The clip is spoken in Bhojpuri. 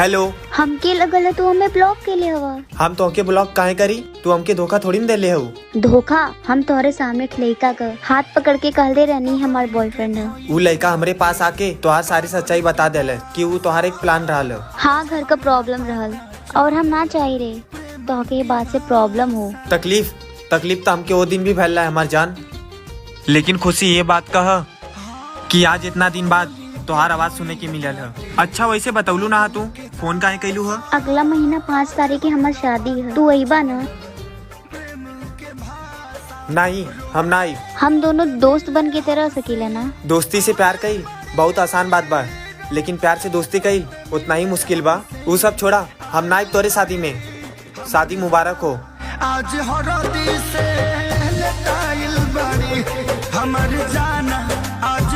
हेलो। हमके लगल तू हमें ब्लॉक के लिए हवा। हम तोहके ब्लॉक काहे करी? तू हमके धोखा थोड़ी न देले हऊ। धोखा? हम तोहरे सामने एक लड़का का हाथ पकड़ के कहले रहनी हमार बॉयफ्रेंड है। वो लड़का हमरे पास आके तोहार सारी सच्चाई बता देले कि वो तोहार एक प्लान रहल। हाँ, घर का प्रॉब्लम रहल और हम ना चाह रहे तोहके ये बात से प्रॉब्लम हो। तकलीफ तो हमके वो दिन भी फैल रहा है हमार जान, लेकिन खुशी ये बात कह कि आज इतना दिन बाद तोहार आवाज सुने के मिलल है। अच्छा वैसे बतौलू ना तू फोन काहे कैलू है? अगला महीना 5 तारीख की हमार शादी है, तू अइबा ना? नहीं, हम ना आई। हम दोनों दोस्त बन के रह सकीला ना? दोस्ती से प्यार कईल बहुत आसान बात बा, लेकिन प्यार से दोस्ती कईल उतना ही मुश्किल बा। वो सब छोड़ा, हम ना आइब तोरे शादी में। शादी मुबारक हो। आज हरदी से लटाइल बाड़ी हमर जाना आज